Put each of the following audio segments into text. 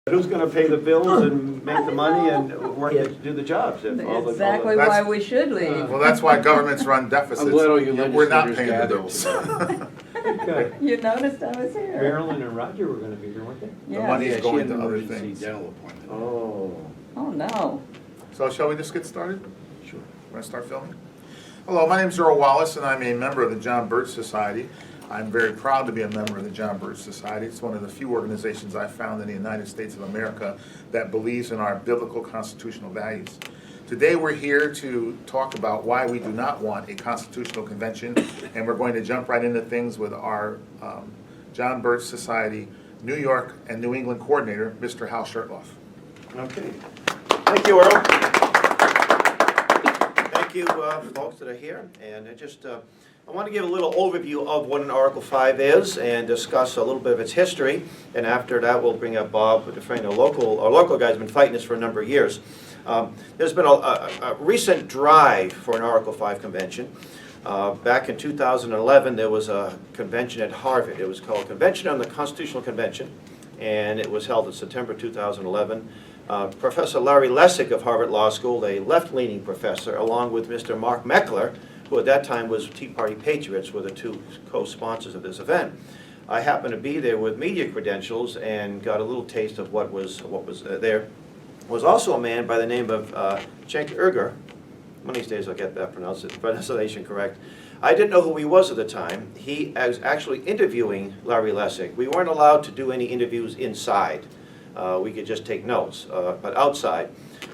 Who's going to pay the bills and make the money and work to do the jobs? If all the- Exactly That's- why we should leave. Well, that's why governments run deficits. I'm little you We're not legislators paying the gathered bills. today. Okay. You noticed I was here. Marilyn and Roger were going to be here, weren't they? Yeah. money- He's Yeah, going she had to an other emergency things. dental appointment. Oh, Oh, no. So shall we just get started? sure. Want to start filming? Hello, my name is Earl Wallace, and I'm a member of the John Birch Society. I'm very proud to be a member of the John Birch Society. It's one of the few organizations I've found in the United States of America that believes in our biblical constitutional values. Today we're here to talk about why we do not want a constitutional convention, and we're going to jump right into things with our John Birch Society New York and New England coordinator, Mr. Hal Shurtleff. Okay. Thank you, Earl. Thank you, folks that are here. And I want to give a little overview of what an Article 5 is and discuss a little bit of its history. And after that, we'll bring up Bob Dufresne, our local guy's been fighting this for a number of years. There's been a recent drive for an Article 5 convention. Back in 2011, there was a convention at Harvard. It was called Convention on the Constitutional Convention, and it was held in September 2011. Professor Larry Lessig of Harvard Law School, a left-leaning professor, along with Mr. Mark Meckler, who at that time was Tea Party Patriots, were the two co-sponsors of this event. I happened to be there with media credentials and got a little taste of what was there. There was also a man by the name of Cenk Uygur. One of these days I'll get that pronunciation correct. I didn't know who he was at the time. He was actually interviewing Larry Lessig. We weren't allowed to do any interviews inside. We could just take notes, but outside.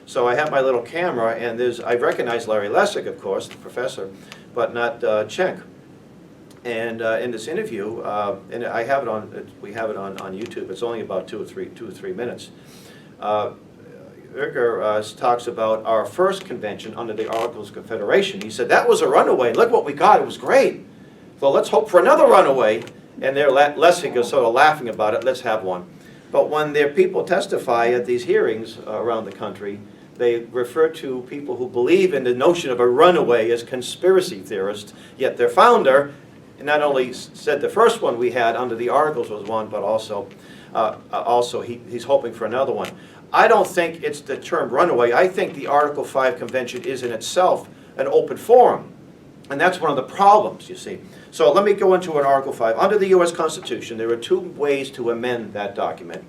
So I have my little camera, and I recognize Larry Lessig, of course, the professor, but not Cenk. And in this interview, and we have it on YouTube. It's only about two or three minutes. Uygur talks about our first convention under the Articles of Confederation. He said, that was a runaway. Look what we got. It was great. So let's hope for another runaway. And Lessig is sort of laughing about it. Let's have one. But when their people testify at these hearings around the country, they refer to people who believe in the notion of a runaway as conspiracy theorists, yet their founder not only said the first one we had under the Articles was one, but also he's hoping for another one. I don't think it's the term runaway. I think the Article 5 Convention is in itself an open forum. And that's one of the problems, you see. So let me go into an Article 5. Under the U.S. Constitution, there are two ways to amend that document.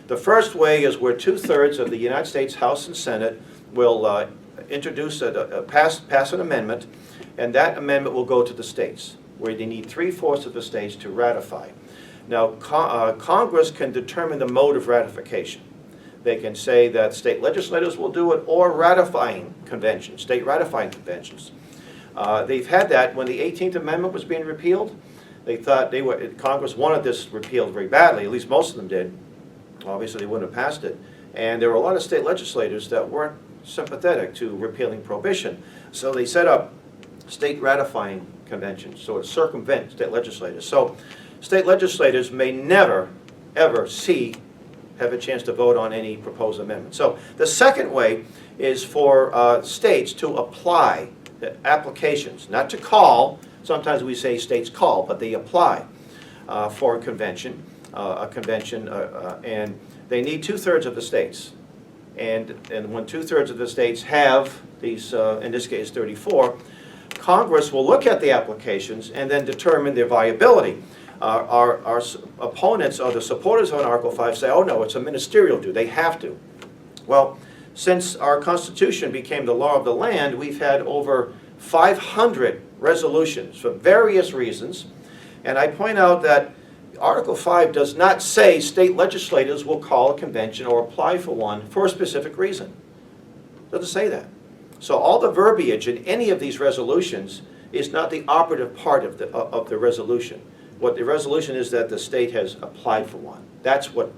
The first way is where 2/3 of the United States House and Senate will introduce, pass an amendment, and that amendment will go to the states, where they need 3/4 of the states to ratify. Now, Congress can determine the mode of ratification. They can say that state legislators will do it, or ratifying conventions, state ratifying conventions. They've had that when the 18th Amendment was being repealed. They thought Congress wanted this repealed very badly, at least most of them did. Obviously, they wouldn't have passed it. And there were a lot of state legislators that weren't sympathetic to repealing prohibition. So they set up state ratifying conventions, so to circumvent state legislators. So state legislators may never, ever have a chance to vote on any proposed amendment. So the second way is for states to apply the applications, not to call. Sometimes we say states call, but they apply for a convention, and they need 2/3 of the states. And when 2/3 of the states have these, in this case 34, Congress will look at the applications and then determine their viability. Our opponents or the supporters of Article 5 say, oh no, it's a ministerial due, they have to. Well, since our Constitution became the law of the land, we've had over 500 resolutions for various reasons, and I point out that Article 5 does not say state legislators will call a convention or apply for one for a specific reason. It doesn't say that. So all the verbiage in any of these resolutions is not the operative part of the resolution. What the resolution is that the state has applied for one. That's what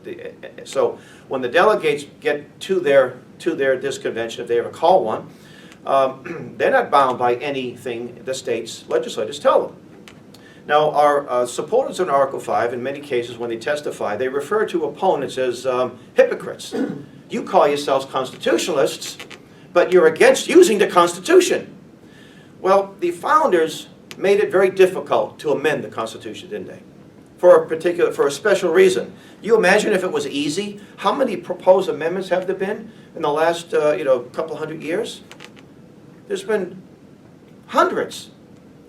so when the delegates get to this convention, if they ever call one, they're not bound by anything the state's legislators tell them. Now, our supporters in Article 5, in many cases when they testify, they refer to opponents as hypocrites. You call yourselves constitutionalists, but you're against using the Constitution. Well, the founders made it very difficult to amend the Constitution, didn't they? for a special reason. You imagine if it was easy? How many proposed amendments have there been in the last, couple hundred years? There's been hundreds.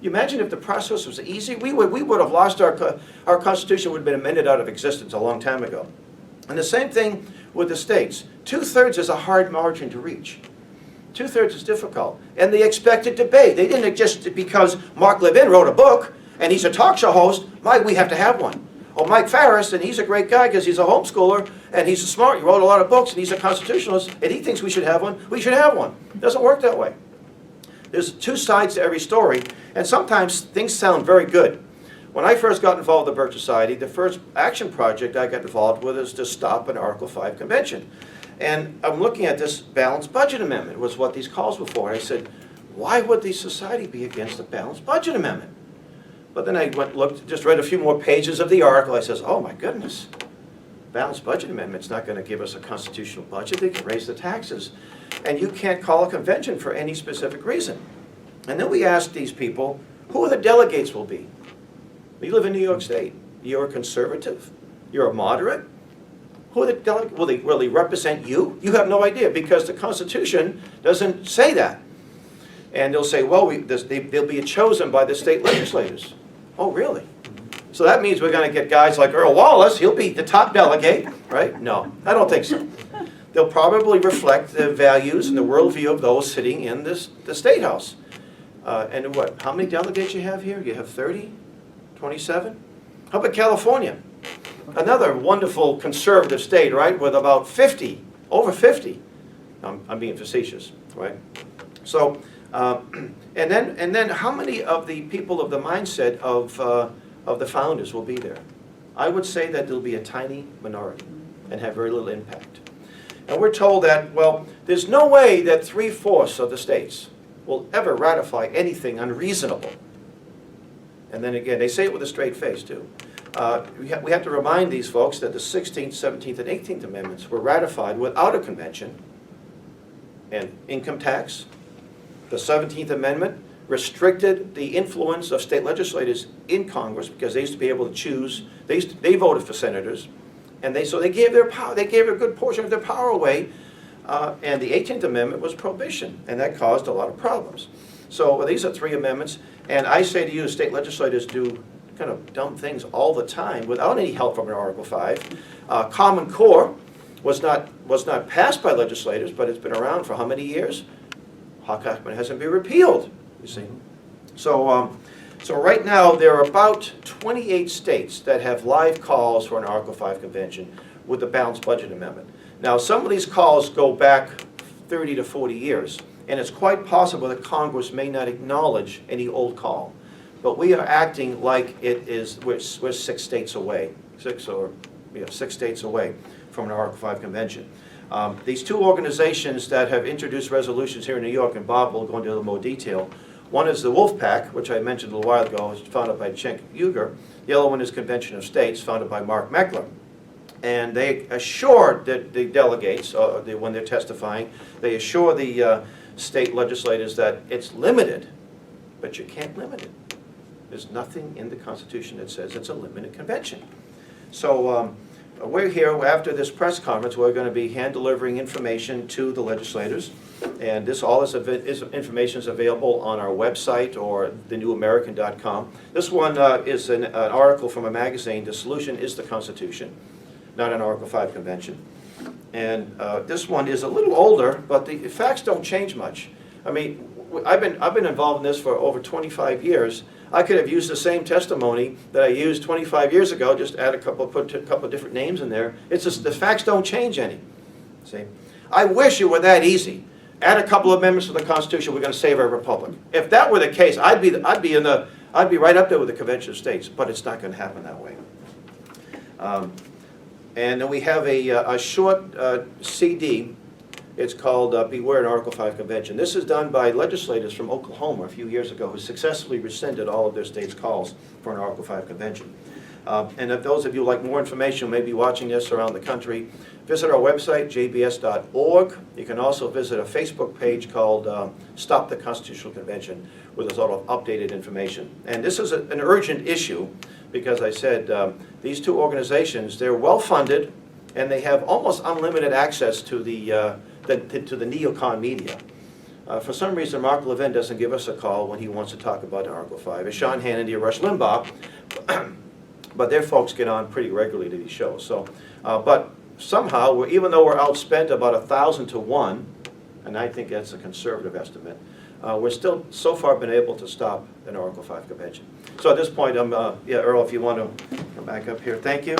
You imagine if the process was easy? We would have lost our Constitution would have been amended out of existence a long time ago. And the same thing with the states. 2/3 is a hard margin to reach. 2/3 is difficult. And they expected debate. They didn't just because Mark Levin wrote a book and he's a talk show host, we have to have one. Or Mike Farris, and he's a great guy because he's a homeschooler and he's smart. He wrote a lot of books and he's a constitutionalist and he thinks we should have one. We should have one. It doesn't work that way. There's two sides to every story, and sometimes things sound very good. When I first got involved with the Birch Society, the first action project I got involved with is to stop an Article 5 convention. And I'm looking at this balanced budget amendment was what these calls were for. And I said, why would the society be against a balanced budget amendment? But then I looked, just read a few more pages of the article. I says, oh my goodness, balanced budget amendment's not going to give us a constitutional budget. They can raise the taxes. And you can't call a convention for any specific reason. And then we asked these people, who the delegates will be? You live in New York State. You're a conservative. You're a moderate. Who are the delegates? Will they represent you? You have no idea because the Constitution doesn't say that. And they'll say, well, they'll be chosen by the state legislators. Oh, really? So that means we're going to get guys like Earl Wallace. He'll be the top delegate, right? No, I don't think so. They'll probably reflect the values and the worldview of those sitting in the State House. And what? How many delegates you have here? You have 30? 27? How about California? Another wonderful conservative state, right? With about 50, over 50. I'm being facetious, right? So, and then how many of the people of the mindset of the founders will be there? I would say that there'll be a tiny minority and have very little impact. And we're told that, well, there's no way that 3/4 of the states will ever ratify anything unreasonable. And then again, they say it with a straight face, too. We have to remind these folks that the 16th, 17th, and 18th Amendments were ratified without a convention. And income tax, the 17th Amendment restricted the influence of state legislators in Congress because they used to be able to choose. They voted for senators, and so they gave their power. They gave a good portion of their power away. And the 18th Amendment was prohibition, and that caused a lot of problems. So these are 3 amendments, and I say to you, state legislators do kind of dumb things all the time without any help from an Article 5. Common Core was not passed by legislators, but it's been around for how many years? Hart-Scott-Rodino hasn't been repealed, you see. So right now, there are about 28 states that have live calls for an Article 5 convention with the balanced budget amendment. Now, some of these calls go back 30 to 40 years, and it's quite possible that Congress may not acknowledge any old call. But we are acting like it is, we're 6 states away, 6 states away from an Article 5 convention. These 2 organizations that have introduced resolutions here in New York, and Bob will go into a little more detail. One is the Wolf Pack, which I mentioned a little while ago, was founded by Cenk Uygur. The other one is Convention of States, founded by Mark Meckler. And they assure the delegates, when they're testifying, they assure the state legislators that it's limited, but you can't limit it. There's nothing in the Constitution that says it's a limited convention. So we're here after this press conference. We're going to be hand-delivering information to the legislators. And all this information is available on our website or thenewamerican.com. This one is an article from a magazine, The Solution is the Constitution, not an Article 5 convention. And this one is a little older, but the facts don't change much. I mean, I've been involved in this for over 25 years. I could have used the same testimony that I used 25 years ago, just put a couple of different names in there. It's just the facts don't change any. See, I wish it were that easy. Add a couple of amendments to the Constitution, we're going to save our republic. If that were the case, I'd be right up there with the Convention of States. But it's not going to happen that way. And then we have a short CD. It's called Beware an Article 5 Convention. This is done by legislators from Oklahoma a few years ago who successfully rescinded all of their state's calls for an Article 5 convention. And if those of you like more information who may be watching this around the country, visit our website, jbs.org. You can also visit a Facebook page called Stop the Constitutional Convention, where there's a lot of updated information. And this is an urgent issue because I said, these two organizations, they're well-funded, and they have almost unlimited access to the neocon media. For some reason, Mark Levin doesn't give us a call when he wants to talk about Article 5. It's Sean Hannity or Rush Limbaugh, but their folks get on pretty regularly to these shows. So, but somehow, even though we're outspent about 1,000 to 1, and I think that's a conservative estimate, we're still so far been able to stop an Article 5 convention. So at this point, yeah, Earl, if you want to come back up here, thank you.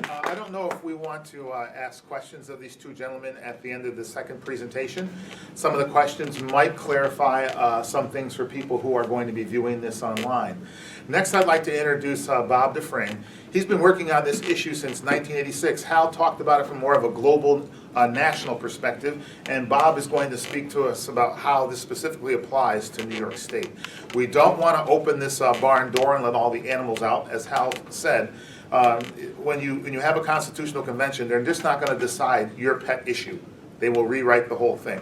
I don't know if we want to ask questions of these two gentlemen at the end of the second presentation. Some of the questions might clarify some things for people who are going to be viewing this online. Next, I'd like to introduce Bob Dufresne. He's been working on this issue since 1986. Hal talked about it from more of a global, national perspective, and Bob is going to speak to us about how this specifically applies to New York State. We don't want to open this barn door and let all the animals out, as Hal said. When you have a constitutional convention, they're just not going to decide your pet issue. They will rewrite the whole thing.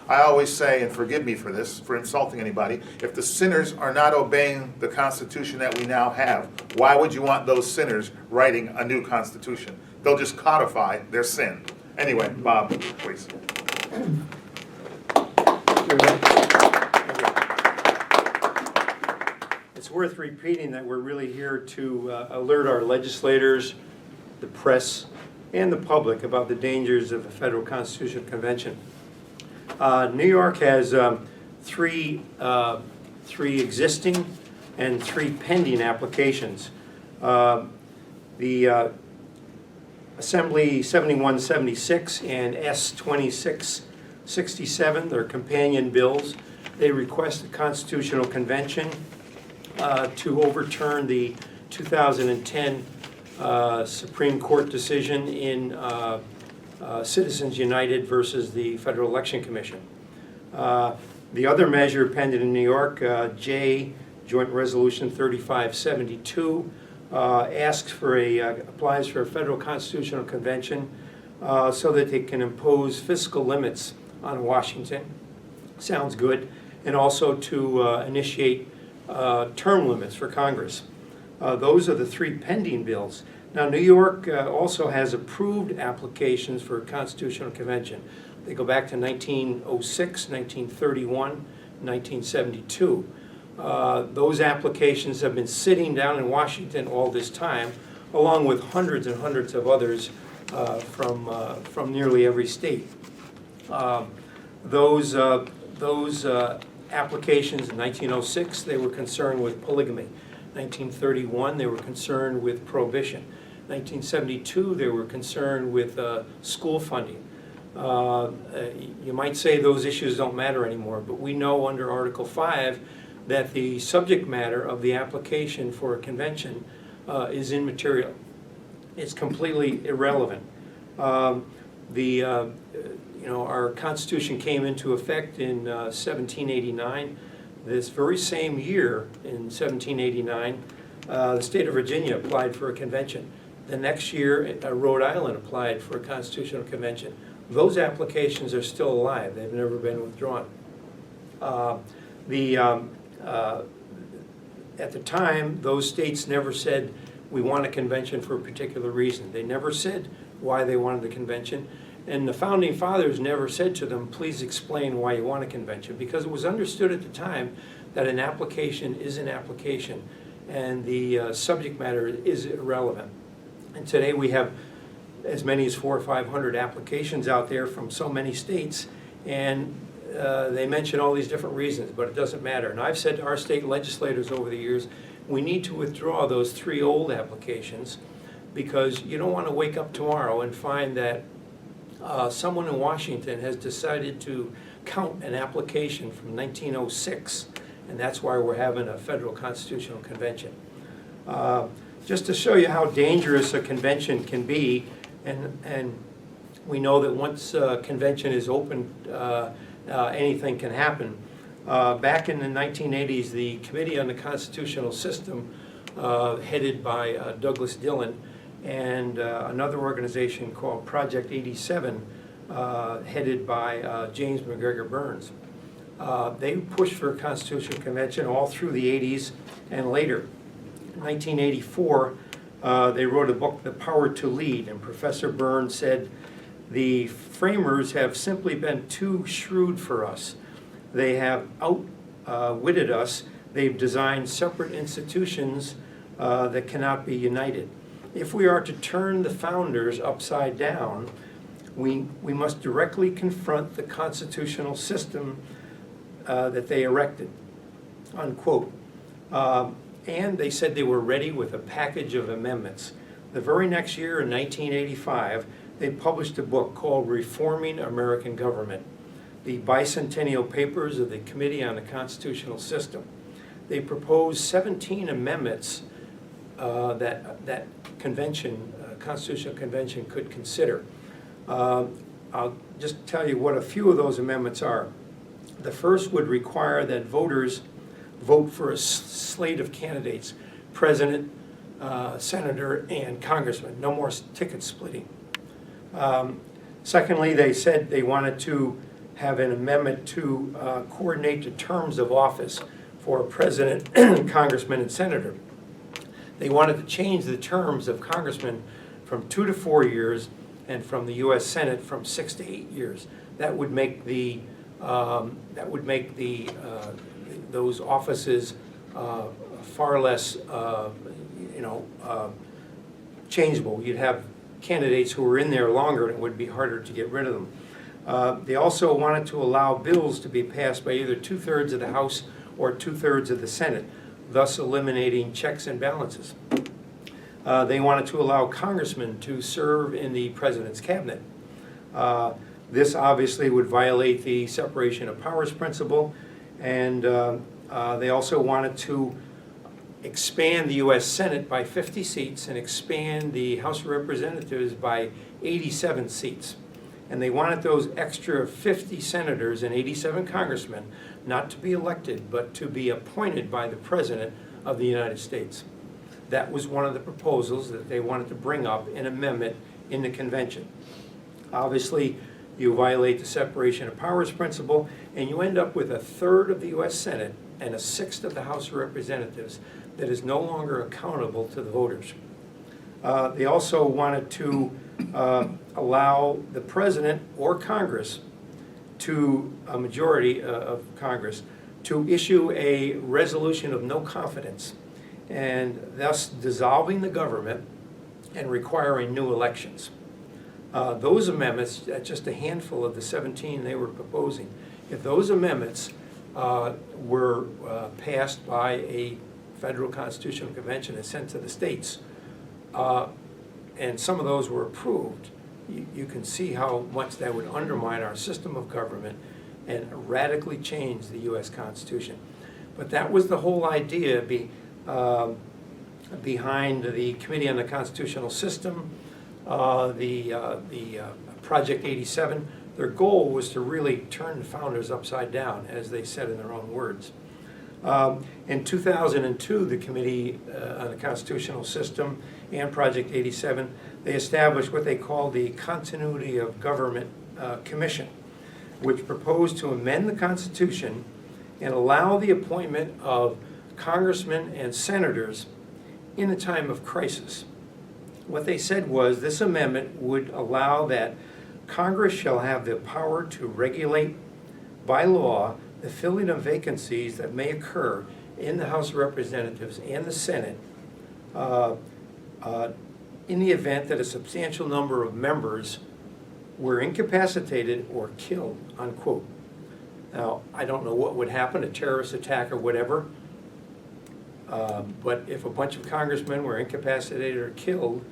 I always say, and forgive me for this, for insulting anybody, if the sinners are not obeying the Constitution that we now have, why would you want those sinners writing a new Constitution? They'll just codify their sin. Anyway, Bob, please. It's worth repeating that we're really here to alert our legislators, the press, and the public about the dangers of a federal constitutional convention. New York has three existing and 3 pending applications. The Assembly 7176 and S 2667, they're companion bills. They request a constitutional convention to overturn the 2010 Supreme Court decision in Citizens United versus the Federal Election Commission. The other measure pending in New York, J, Joint Resolution 3572, asks for applies for a federal constitutional convention so that they can impose fiscal limits on Washington. Sounds good. And also to initiate term limits for Congress. Those are the 3 pending bills. Now, New York also has approved applications for a constitutional convention. They go back to 1906, 1931, 1972. Those applications have been sitting down in Washington all this time, along with hundreds and hundreds of others from nearly every state. Those applications in 1906, they were concerned with polygamy. 1931, they were concerned with prohibition. 1972, they were concerned with school funding. You might say those issues don't matter anymore, but we know under Article 5 that the subject matter of the application for a convention is immaterial. It's completely irrelevant. Our Constitution came into effect in 1789. This very same year, in 1789, the state of Virginia applied for a convention. The next year, Rhode Island applied for a constitutional convention. Those applications are still alive. They've never been withdrawn. At the time, those states never said, we want a convention for a particular reason. They never said why they wanted the convention. And the Founding Fathers never said to them, please explain why you want a convention, because it was understood at the time that an application is an application and the subject matter is irrelevant. And today we have as many as 400 or 500 applications out there from so many states, and they mention all these different reasons, but it doesn't matter. And I've said to our state legislators over the years, we need to withdraw those 3 old applications, because you don't want to wake up tomorrow and find that someone in Washington has decided to count an application from 1906, and that's why we're having a federal constitutional convention. Just to show you how dangerous a convention can be, and we know that once a convention is open, anything can happen. Back in the 1980s, the Committee on the Constitutional System, headed by Douglas Dillon, and another organization called Project 87, headed by James McGregor Burns. They pushed for a constitutional convention all through the 80s and later. In 1984, they wrote a book, The Power to Lead, and Professor Burns said, "The framers have simply been too shrewd for us. They have outwitted us. They've designed separate institutions that cannot be united. If we are to turn the founders upside down, we must directly confront the constitutional system that they erected," unquote. And they said they were ready with a package of amendments. The very next year, in 1985, they published a book called Reforming American Government, the bicentennial papers of the Committee on the Constitutional System. They proposed 17 amendments that convention, Constitutional Convention could consider. I'll just tell you what a few of those amendments are. The first would require that voters vote for a slate of candidates, president, senator, and congressman. No more ticket splitting. Secondly, they said they wanted to have an amendment to coordinate the terms of office for president, congressman, and senator. They wanted to change the terms of congressmen from 2 to 4 years and from the U.S. Senate from 6 to 8 years. That would make those offices far less, changeable. You'd have candidates who were in there longer, and it would be harder to get rid of them. They also wanted to allow bills to be passed by either 2/3 of the House or 2/3 of the Senate, thus eliminating checks and balances. They wanted to allow congressmen to serve in the president's cabinet. This obviously would violate the separation of powers principle, and they also wanted to expand the U.S. Senate by 50 seats and expand the House of Representatives by 87 seats. And they wanted those extra 50 senators and 87 congressmen not to be elected, but to be appointed by the President of the United States. That was one of the proposals that they wanted to bring up in amendment in the convention. Obviously, you violate the separation of powers principle, and you end up with 1/3 of the U.S. Senate and 1/6 of the House of Representatives that is no longer accountable to the voters. They also wanted to allow the President or Congress to, a majority of Congress, to issue a resolution of no confidence, and thus dissolving the government and requiring new elections. Those amendments, just a handful of the 17 they were proposing, if those amendments were passed by a federal constitutional convention and sent to the states, and some of those were approved, you can see how much that would undermine our system of government and radically change the U.S. Constitution. But that was the whole idea behind the Committee on the Constitutional System, the Project 87. Their goal was to really turn the founders upside down, as they said in their own words. In 2002, the Committee on the Constitutional System and Project 87, they established what they called the Continuity of Government Commission, which proposed to amend the Constitution and allow the appointment of congressmen and senators in a time of crisis. What they said was this amendment would allow that Congress shall have the power to regulate by law the filling of vacancies that may occur in the House of Representatives and the Senate in the event that a substantial number of members were incapacitated or killed, unquote. Now, I don't know what would happen, a terrorist attack or whatever, but if a bunch of congressmen were incapacitated or killed,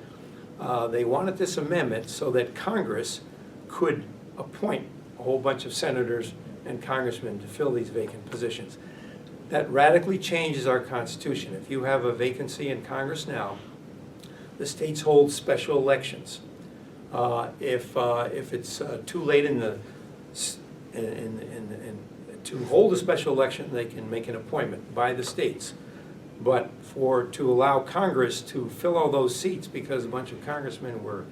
they wanted this amendment so that Congress could appoint a whole bunch of senators and congressmen to fill these vacant positions. That radically changes our Constitution. If you have a vacancy in Congress now, the states hold special elections. If it's too late to hold a special election, they can make an appointment by the states. But to allow Congress to fill all those seats because a bunch of congressmen were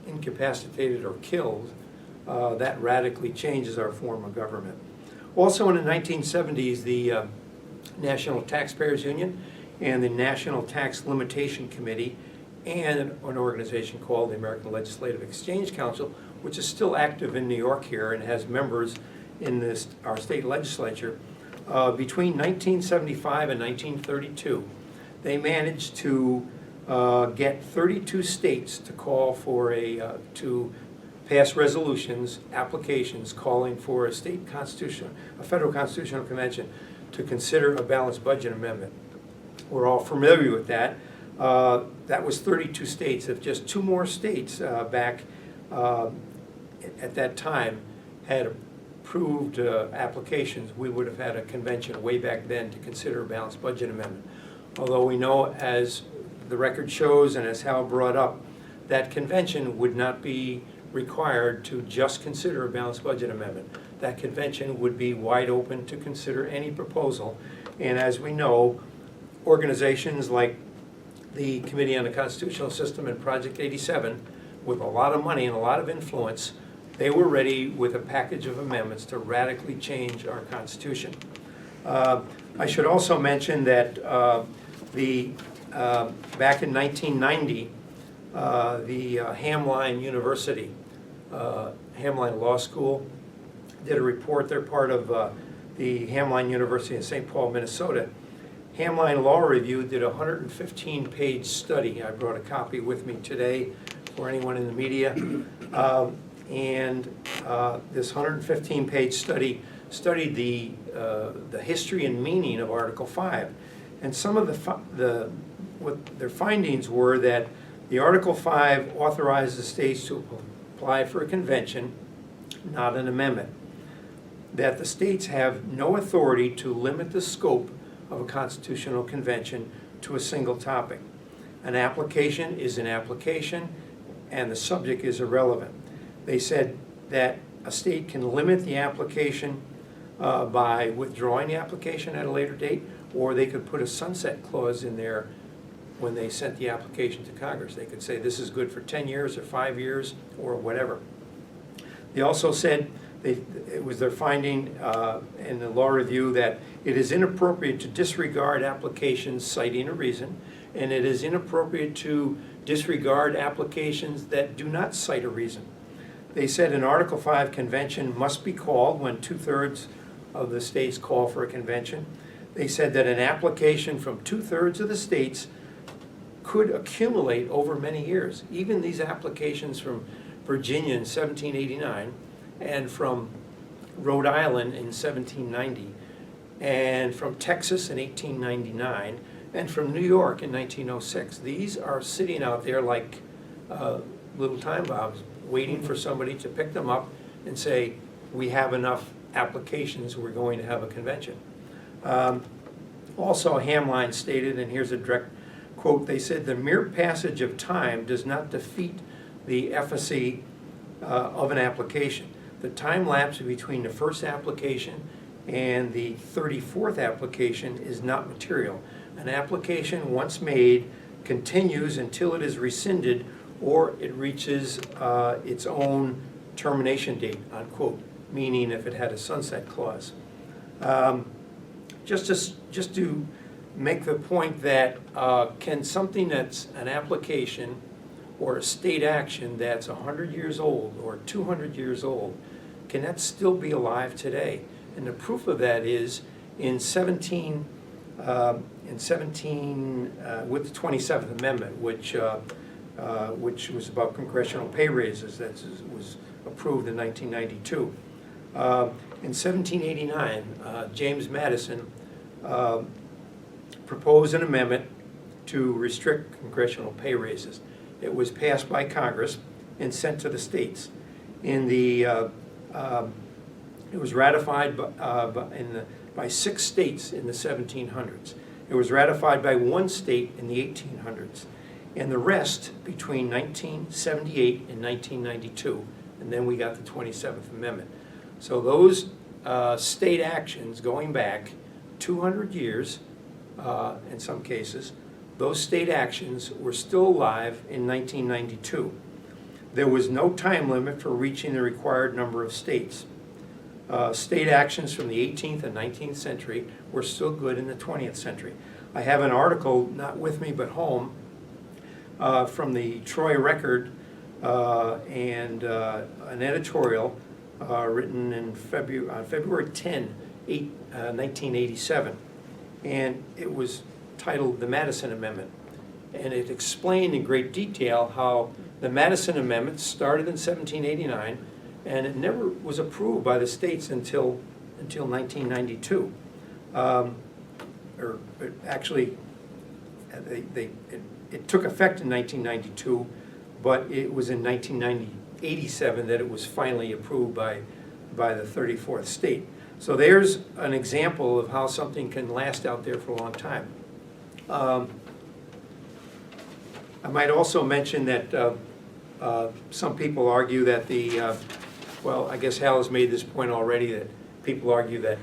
incapacitated or killed, that radically changes our form of government. Also in the 1970s, the National Taxpayers Union and the National Tax Limitation Committee and an organization called the American Legislative Exchange Council, which is still active in New York here and has members in our state legislature. Between 1975 and 1932, they managed to get 32 states to call for to pass resolutions, applications calling for a federal constitutional convention to consider a balanced budget amendment. We're all familiar with that. That was 32 states. If just 2 more states back at that time had approved applications, we would have had a convention way back then to consider a balanced budget amendment. Although we know, as the record shows and as Hal brought up, that convention would not be required to just consider a balanced budget amendment. That convention would be wide open to consider any proposal. And as we know, organizations like the Committee on the Constitutional System and Project 87, with a lot of money and a lot of influence, they were ready with a package of amendments to radically change our Constitution. I should also mention that back in 1990, the Hamline University, Hamline Law School, did a report. They're part of the Hamline University in St. Paul, Minnesota. Hamline Law Review did a 115-page study. I brought a copy with me today for anyone in the media. This 115-page study studied the history and meaning of Article 5. And some of what their findings were that the Article 5 authorized the states to apply for a convention, not an amendment. That the states have no authority to limit the scope of a constitutional convention to a single topic. An application is an application, and the subject is irrelevant. They said that a state can limit the application by withdrawing the application at a later date, or they could put a sunset clause in there when they sent the application to Congress. They could say this is good for 10 years or 5 years or whatever. They also said, it was their finding in the law review, that it is inappropriate to disregard applications citing a reason, and it is inappropriate to disregard applications that do not cite a reason. They said an Article 5 convention must be called when 2/3 of the states call for a convention. They said that an application from 2/3 of the states could accumulate over many years. Even these applications from Virginia in 1789 and from Rhode Island in 1790 and from Texas in 1899 and from New York in 1906. These are sitting out there like little time bombs, waiting for somebody to pick them up and say, we have enough applications, we're going to have a convention. Also, Hamline stated, and here's a direct quote, they said, the mere passage of time does not defeat the efficacy of an application. The time lapse between the first application and the 34th application is not material. An application, once made, continues until it is rescinded or it reaches its own termination date, unquote, meaning if it had a sunset clause. Just to make the point that can something that's an application or a state action that's 100 years old or 200 years old, can that still be alive today? And the proof of that is in 17 with the 27th Amendment, which was about congressional pay raises, that was approved in 1992. In 1789, James Madison proposed an amendment to restrict congressional pay raises. It was passed by Congress and sent to the states. It was ratified by 6 states in the 1700s. It was ratified by 1 state in the 1800s, and the rest between 1978 and 1992, and then we got the 27th Amendment. So those state actions going back 200 years, in some cases, those state actions were still alive in 1992. There was no time limit for reaching the required number of states. State actions from the 18th and 19th century were still good in the 20th century. I have an article, not with me but home, from the Troy Record and an editorial written in February 10, 1987. And it was titled The Madison Amendment. And it explained in great detail how the Madison Amendment started in 1789, and it never was approved by the states until 1992. It took effect in 1992, but it was in 1987 that it was finally approved by the 34th state. So there's an example of how something can last out there for a long time. I might also mention that some people argue that well, I guess Hal has made this point already, that people argue that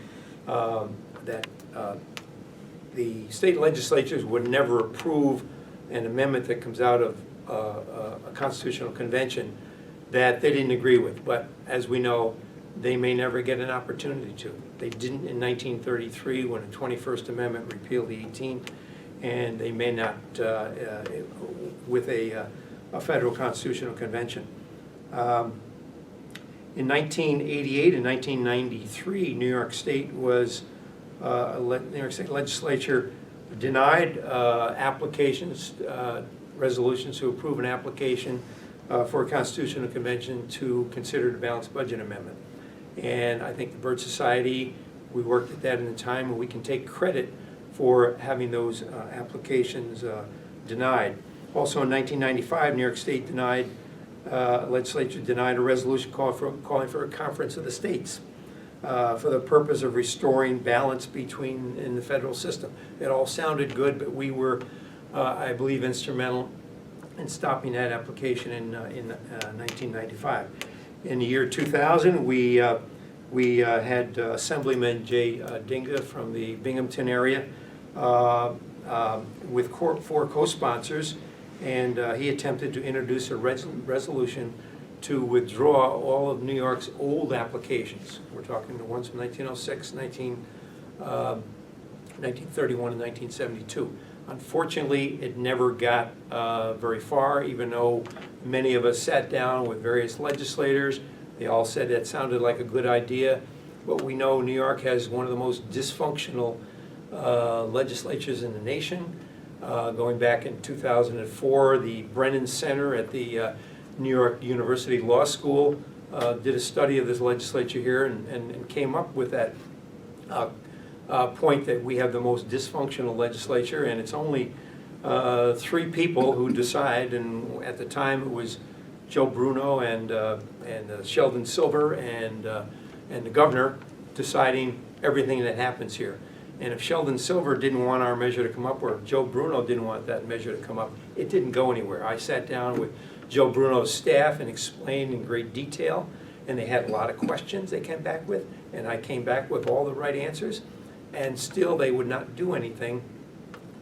the state legislatures would never approve an amendment that comes out of a constitutional convention that they didn't agree with. But as we know, they may never get an opportunity to. They didn't in 1933 when the 21st Amendment repealed the 18th, and they may not with a federal constitutional convention. In 1988 and 1993, New York State legislature denied applications, resolutions to approve an application for a constitutional convention to consider the balanced budget amendment. And I think the Byrd Society, we worked at that in the time, and we can take credit for having those applications denied. Also in 1995, New York State legislature denied a resolution calling for a conference of the states for the purpose of restoring balance in the federal system. It all sounded good, but we were, I believe, instrumental in stopping that application in 1995. In the year 2000, we had Assemblyman Jay Dinga from the Binghamton area with 4 co-sponsors, and he attempted to introduce a resolution to withdraw all of New York's old applications. We're talking the ones from 1906, 1931, and 1972. Unfortunately, it never got very far, even though many of us sat down with various legislators. They all said that sounded like a good idea. But we know New York has one of the most dysfunctional legislatures in the nation. Going back in 2004, the Brennan Center at the New York University Law School did a study of this legislature here and came up with that point that we have the most dysfunctional legislature, and it's only 3 people who decide, and at the time it was Joe Bruno and Sheldon Silver and the governor deciding everything that happens here. And if Sheldon Silver didn't want our measure to come up, or if Joe Bruno didn't want that measure to come up, it didn't go anywhere. I sat down with Joe Bruno's staff and explained in great detail, and they had a lot of questions they came back with, and I came back with all the right answers, and still they would not do anything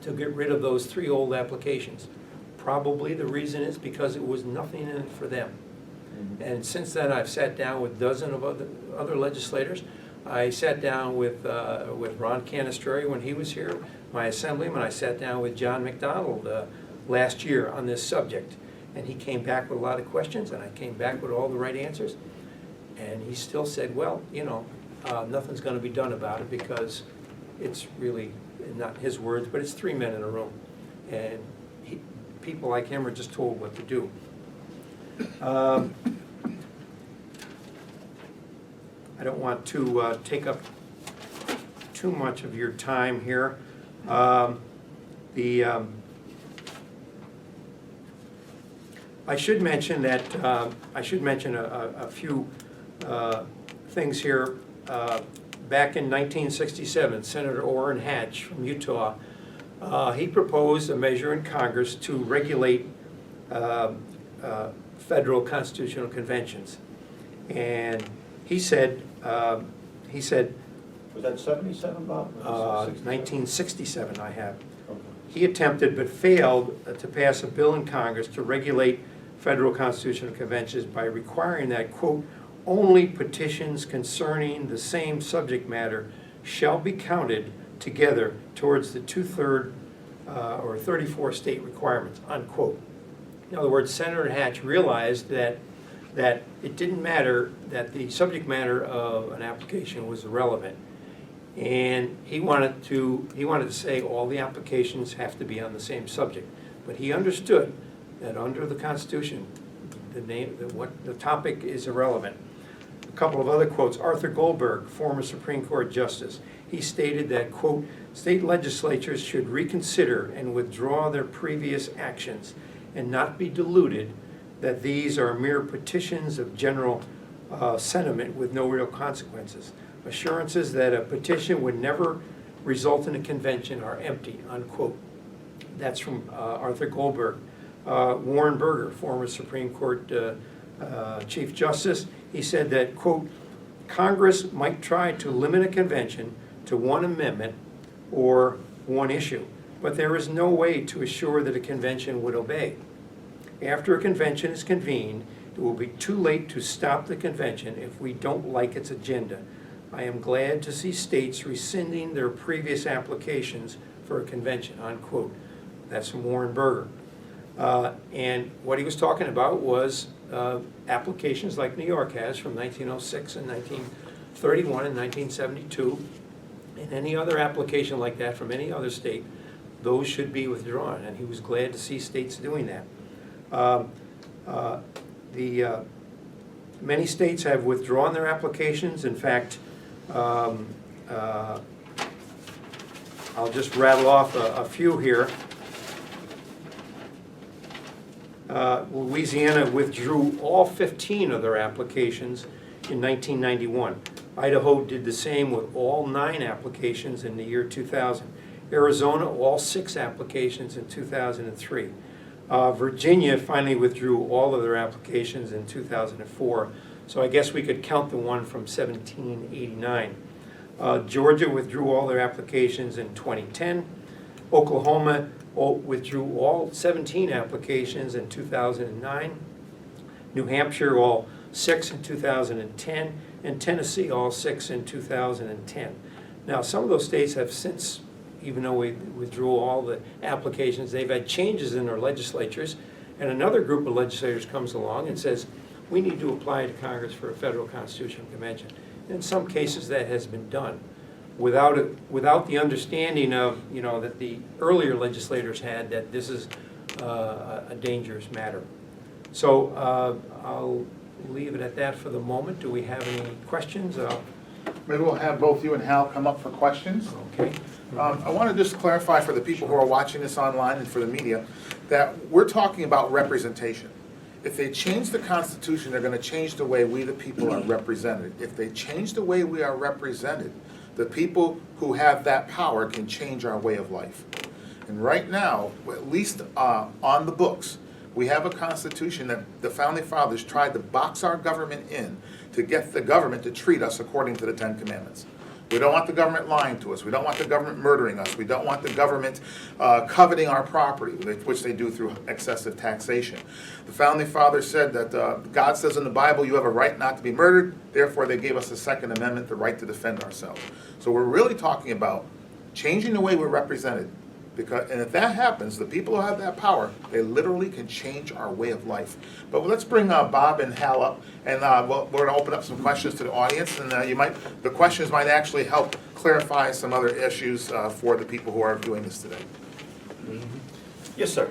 to get rid of those 3 old applications. Probably the reason is because it was nothing in it for them. And since then, I've sat down with dozens of other legislators. I sat down with Ron Canisteri when he was here, my assemblyman. I sat down with John McDonald last year on this subject. And he came back with a lot of questions, and I came back with all the right answers. And he still said, well, you know, nothing's going to be done about it because it's really, not his words, but it's 3 men in a room. And people like him are just told what to do. I don't want to take up too much of your time here. I should mention that a few things here. Back in 1967, Senator Orrin Hatch from Utah, he proposed a measure in Congress to regulate federal constitutional conventions, and he said. Was that 77, Bob? 1967, I have. He attempted but failed to pass a bill in Congress to regulate federal constitutional conventions by requiring that, quote, only petitions concerning the same subject matter shall be counted together towards the 2/3 or 34 state requirements, unquote. In other words, Senator Hatch realized that it didn't matter that the subject matter of an application was irrelevant. And he wanted to say all the applications have to be on the same subject. But he understood that under the Constitution, the topic is irrelevant. A couple of other quotes. Arthur Goldberg, former Supreme Court Justice, he stated that, quote, state legislatures should reconsider and withdraw their previous actions and not be deluded that these are mere petitions of general sentiment with no real consequences. Assurances that a petition would never result in a convention are empty, unquote. That's from Arthur Goldberg. Warren Burger, former Supreme Court Chief Justice, he said that, quote, Congress might try to limit a convention to one amendment or one issue, but there is no way to assure that a convention would obey. After a convention is convened, it will be too late to stop the convention if we don't like its agenda. I am glad to see states rescinding their previous applications for a convention, unquote. That's from Warren Burger. And what he was talking about was applications like New York has from 1906 and 1931 and 1972, and any other application like that from any other state, those should be withdrawn, and he was glad to see states doing that. Many states have withdrawn their applications. In fact, I'll just rattle off a few here. Louisiana withdrew all 15 of their applications in 1991. Idaho did the same with all 9 applications in the year 2000. Arizona, all 6 applications in 2003. Virginia finally withdrew all of their applications in 2004. So I guess we could count the one from 1789. Georgia withdrew all their applications in 2010. Oklahoma withdrew all 17 applications in 2009. New Hampshire, all 6 in 2010. And Tennessee, all 6 in 2010. Now, some of those states have since, even though we withdrew all the applications, they've had changes in their legislatures, and another group of legislators comes along and says, we need to apply to Congress for a federal constitutional convention. In some cases, that has been done without the understanding of, that the earlier legislators had, that this is a dangerous matter. So I'll leave it at that for the moment. Do we have any questions? Maybe we'll have both you and Hal come up for questions. Okay. I want to just clarify for the people who are watching this online and for the media that we're talking about representation. If they change the Constitution, they're going to change the way we, the people, are represented. If they change the way we are represented, the people who have that power can change our way of life. And right now, at least on the books, we have a Constitution that the Founding Fathers tried to box our government in to get the government to treat us according to the 10 Commandments. We don't want the government lying to us. We don't want the government murdering us. We don't want the government coveting our property, which they do through excessive taxation. The Founding Fathers said that God says in the Bible, you have a right not to be murdered. Therefore, they gave us the Second Amendment, the right to defend ourselves. So we're really talking about changing the way we're represented. And if that happens, the people who have that power, they literally can change our way of life. But let's bring Bob and Hal up, and we're going to open up some questions to the audience, and the questions might actually help clarify some other issues for the people who are doing this today. Yes, sir.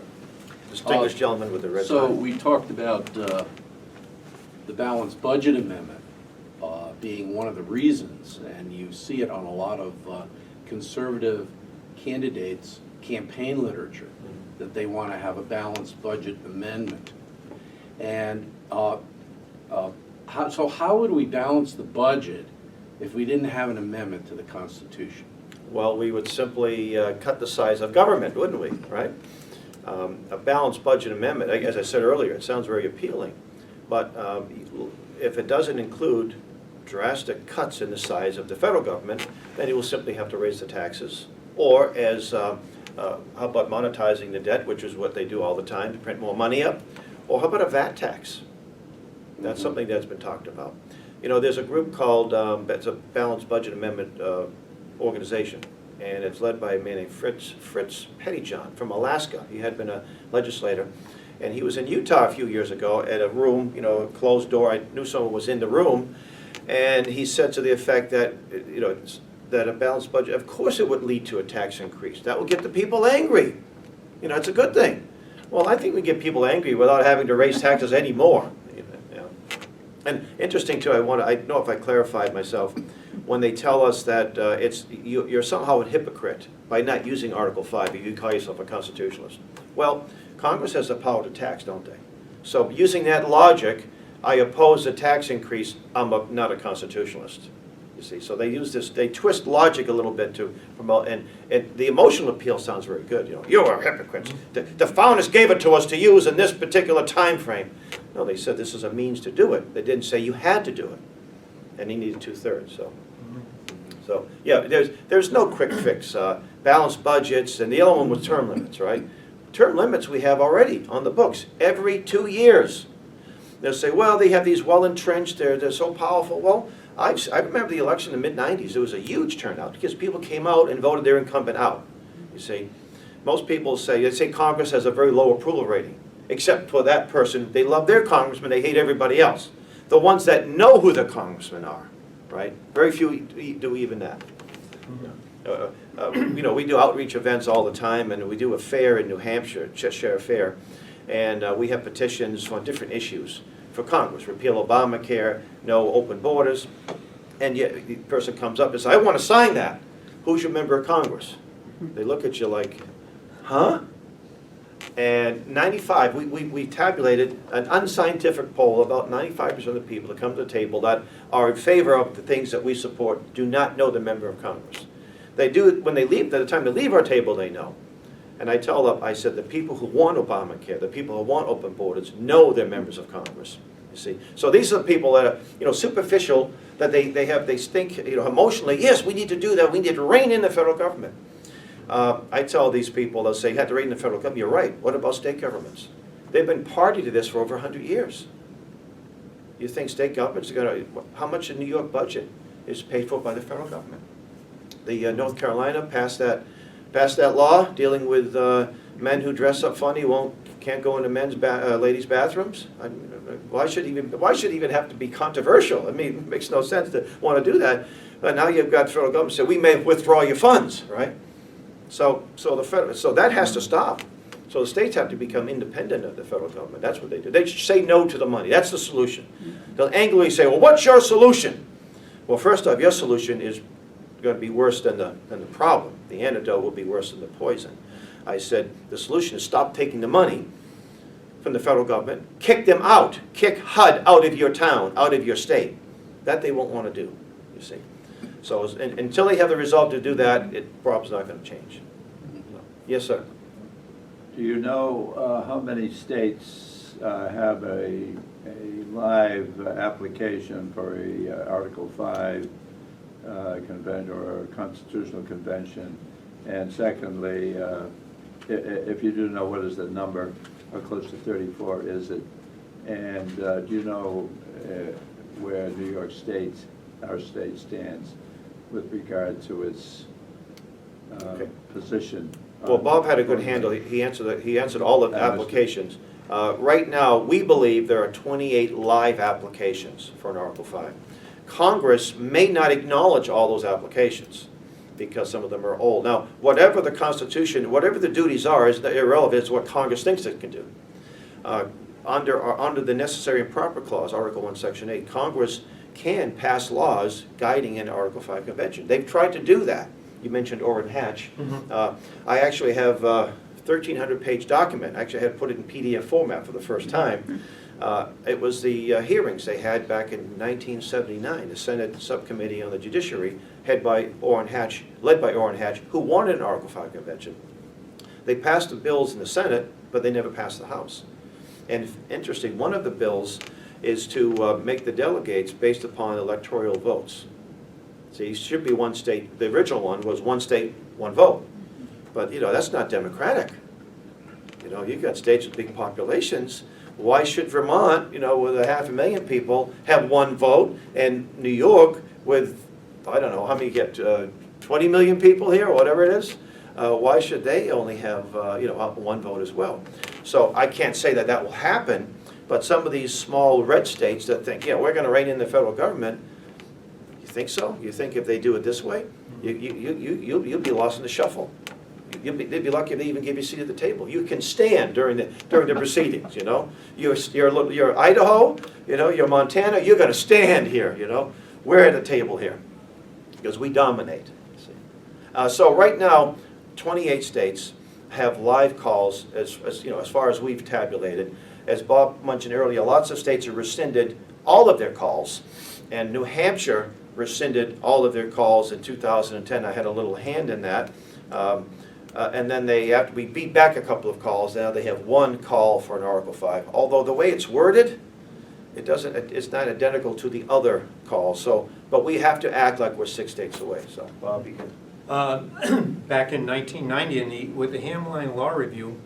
Distinguished gentleman with the red tie. So we talked about the balanced budget amendment being one of the reasons, and you see it on a lot of conservative candidates' campaign literature, that they want to have a balanced budget amendment. And so how would we balance the budget if we didn't have an amendment to the Constitution? Well, we would simply cut the size of government, wouldn't we, right? A balanced budget amendment, as I said earlier, it sounds very appealing, but if it doesn't include drastic cuts in the size of the federal government, then you will simply have to raise the taxes, or as how about monetizing the debt, which is what they do all the time to print more money up, or how about a VAT tax? That's something that's been talked about. You know, there's a group called, it's a Balanced Budget Amendment organization, and it's led by a man named Fritz Pettyjohn from Alaska. He had been a legislator, and he was in Utah a few years ago at a room, you know, a closed door. I knew someone was in the room, and he said to the effect that, you know, that a balanced budget, of course it would lead to a tax increase. That would get the people angry. You know, it's a good thing. Well, I think we get people angry without having to raise taxes anymore. You know. And interesting too, I don't know if I clarified myself, when they tell us that you're somehow a hypocrite by not using Article 5 if you call yourself a constitutionalist. Well, Congress has the power to tax, don't they? So using that logic, I oppose a tax increase, I'm not a constitutionalist. You see, so they use this, they twist logic a little bit to promote, and the emotional appeal sounds very good. You know, you're hypocrites. The founders gave it to us to use in this particular time frame. No, they said this is a means to do it. They didn't say you had to do it, and he needed 2/3. So yeah, there's no quick fix. Balanced budgets, and the other one was term limits, right? Term limits we have already on the books every 2 years. They'll say, well, they have these well entrenched. They're so powerful. Well, I remember the election in the mid-90s. There was a huge turnout because people came out and voted their incumbent out. You see, most people say Congress has a very low approval rating, except for that person. They love their congressman. They hate everybody else. The ones that know who the congressmen are, right? Very few do even that. You know, we do outreach events all the time, and we do a fair in New Hampshire, Cheshire Fair, and we have petitions on different issues for Congress. Repeal Obamacare, no open borders, and yet the person comes up and says, I want to sign that. Who's your member of Congress? They look at you like, huh? And 95, we tabulated an unscientific poll, about 95% of the people that come to the table that are in favor of the things that we support do not know the member of Congress. They do, when they leave, by the time they leave our table, they know. And I tell them, I said, the people who want Obamacare, the people who want open borders, know they're members of Congress. You see, so these are the people that are, you know, superficial, that they think, you know, emotionally, yes, we need to do that. We need to rein in the federal government. I tell these people, they'll say, you have to rein in the federal government. You're right. What about state governments? They've been party to this for over 100 years. You think state governments are going to, how much of the New York budget is paid for by the federal government? The North Carolina passed that law dealing with men who dress up funny can't go into ladies' bathrooms. Why should it even have to be controversial? I mean, it makes no sense to want to do that. But now you've got the federal government say, we may withdraw your funds, right? So that has to stop. So the states have to become independent of the federal government. That's what they do. They say no to the money. That's the solution. They'll angrily say, well, what's your solution? Well, first off, your solution is going to be worse than the problem. The antidote will be worse than the poison. I said, the solution is stop taking the money from the federal government, kick them out, kick HUD out of your town, out of your state. That they won't want to do, you see. So until they have the resolve to do that, the problem's not going to change. Yes, sir. Do you know how many states have a live application for a Article 5 convention or a constitutional convention? And secondly, if you do know, what is the number? How close to 34 is it? And do you know where New York State, our state, stands with regard to its position? Well, Bob had a good handle. He answered all the applications. Right now, we believe there are 28 live applications for an Article 5. Congress may not acknowledge all those applications because some of them are old. Now, whatever the Constitution, whatever the duties are, is irrelevant. It's what Congress thinks it can do. Under the Necessary and Proper Clause, Article 1, Section 8, Congress can pass laws guiding an Article 5 convention. They've tried to do that. You mentioned Orrin Hatch. I actually have a 1,300-page document. Actually, I had put it in PDF format for the first time. It was the hearings they had back in 1979, the Senate Subcommittee on the Judiciary, led by Orrin Hatch, who wanted an Article 5 convention. They passed the bills in the Senate, but they never passed the House. And interesting, one of the bills is to make the delegates based upon electoral votes. See, it should be one state. The original one was one state, one vote. But, you know, that's not democratic. You know, you've got states with big populations why should Vermont, you know, with 500,000 people, have one vote, and New York with, I don't know, how many get, 20 million people here, or whatever it is? Why should they only have, you know, one vote as well? So I can't say that that will happen, but some of these small red states that think, yeah, we're gonna rein in the federal government, you think so? You think if they do it this way, you'll be lost in the shuffle. They'd be lucky if they even give you a seat at the table. You can stand during the proceedings, you know? You're Idaho, you know, you're Montana, you're gonna stand here, you know? We're at the table here, because we dominate. See. So right now, 28 states have live calls, as you know, as far as we've tabulated. As Bob mentioned earlier, lots of states have rescinded all of their calls, and New Hampshire rescinded all of their calls in 2010. I had a little hand in that. And then we beat back a couple of calls. Now they have one call for an Article 5. Although the way it's worded, it's not identical to the other calls. So, but we have to act like we're 6 states away. So, Bob, you can. Back in 1990, with the Hamline Law Review,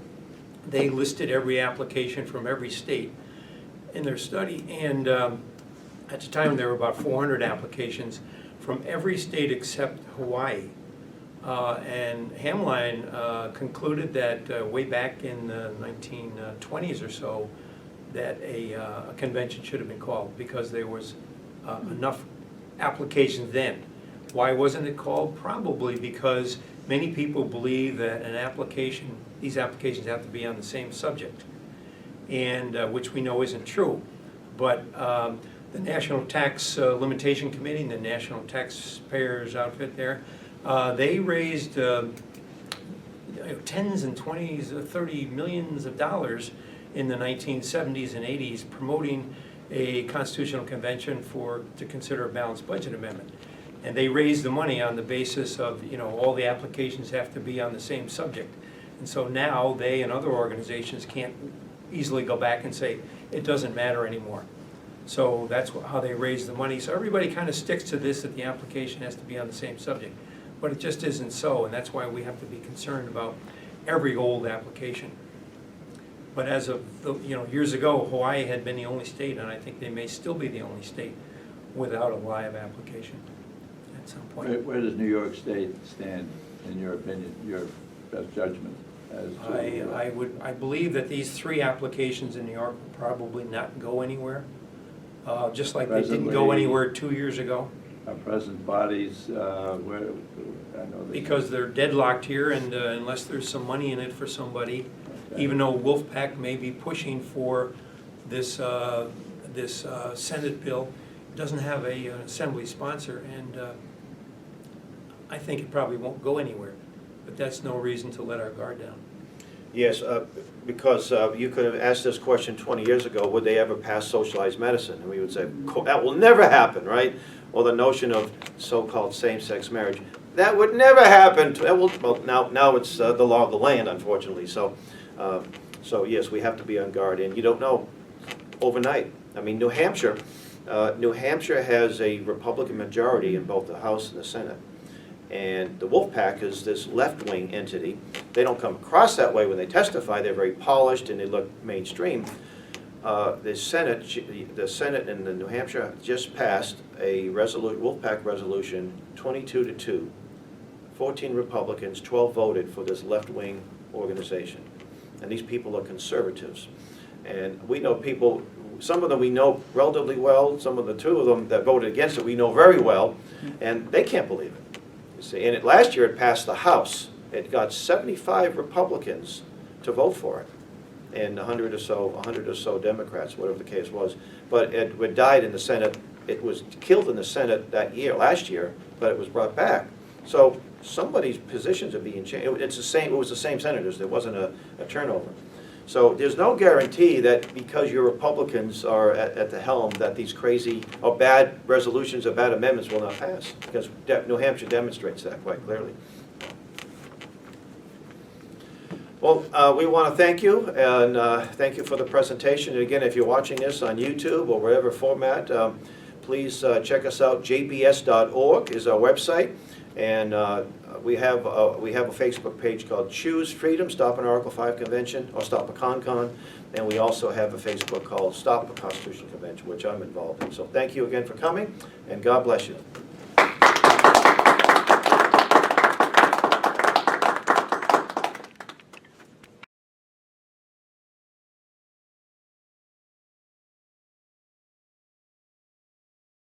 they listed every application from every state in their study. And at the time, there were about 400 applications from every state except Hawaii. And Hamline concluded that way back in the 1920s or so, that a convention should have been called because there was enough applications then. Why wasn't it called? Probably because many people believe that these applications have to be on the same subject, and which we know isn't true. But the National Tax Limitation Committee and the National Taxpayers Outfit there, they raised tens and 20s, 30 millions of dollars in the 1970s and 80s promoting a constitutional convention to consider a balanced budget amendment. And they raised the money on the basis of, you know, all the applications have to be on the same subject. And so now they and other organizations can't easily go back and say, it doesn't matter anymore. So that's how they raise the money. So everybody kind of sticks to this, that the application has to be on the same subject. But it just isn't so, and that's why we have to be concerned about every old application. But as of, years ago, Hawaii had been the only state, and I think they may still be the only state without a live application at some point. Where does New York State stand, in your opinion, your best judgment? As to, I believe that these 3 applications in New York will probably not go anywhere, just like they didn't go anywhere 2 years ago. Our present bodies, where, I know that. Because they're deadlocked here, and unless there's some money in it for somebody, Okay. even though Wolfpack may be pushing for this Senate bill, it doesn't have an assembly sponsor, and I think it probably won't go anywhere. But that's no reason to let our guard down. Yes, because you could have asked this question 20 years ago, would they ever pass socialized medicine? And we would say, that will never happen, right? Or the notion of so-called same-sex marriage. That would never happen. Well, now it's the law of the land, unfortunately. So yes, we have to be on guard. And you don't know overnight. I mean, New Hampshire has a Republican majority in both the House and the Senate. And the Wolfpack is this left-wing entity. They don't come across that way when they testify. They're very polished and they look mainstream. The Senate in the New Hampshire just passed a Wolfpack resolution, 22-2. 14 Republicans, 12 voted for this left-wing organization. And these people are conservatives. And we know people, some of them we know relatively well, some of the 2 of them that voted against it we know very well, and they can't believe it. See, and last year it passed the House. It got 75 Republicans to vote for it, and 100 or so Democrats, whatever the case was. But it died in the Senate. It was killed in the Senate last year, but it was brought back. So somebody's positions are being changed. It was the same senators. There wasn't a turnover. So there's no guarantee that because your Republicans are at the helm that these crazy or bad resolutions or bad amendments will not pass, because New Hampshire demonstrates that quite clearly. Well, we want to thank you, and thank you for the presentation. And again, if you're watching this on YouTube or whatever format, please check us out. jbs.org is our website, and we have a Facebook page called Choose Freedom, Stop an Article 5 Convention, or Stop a ConCon. And we also have a Facebook called Stop the Constitution Convention, which I'm involved in. So thank you again for coming, and God bless you.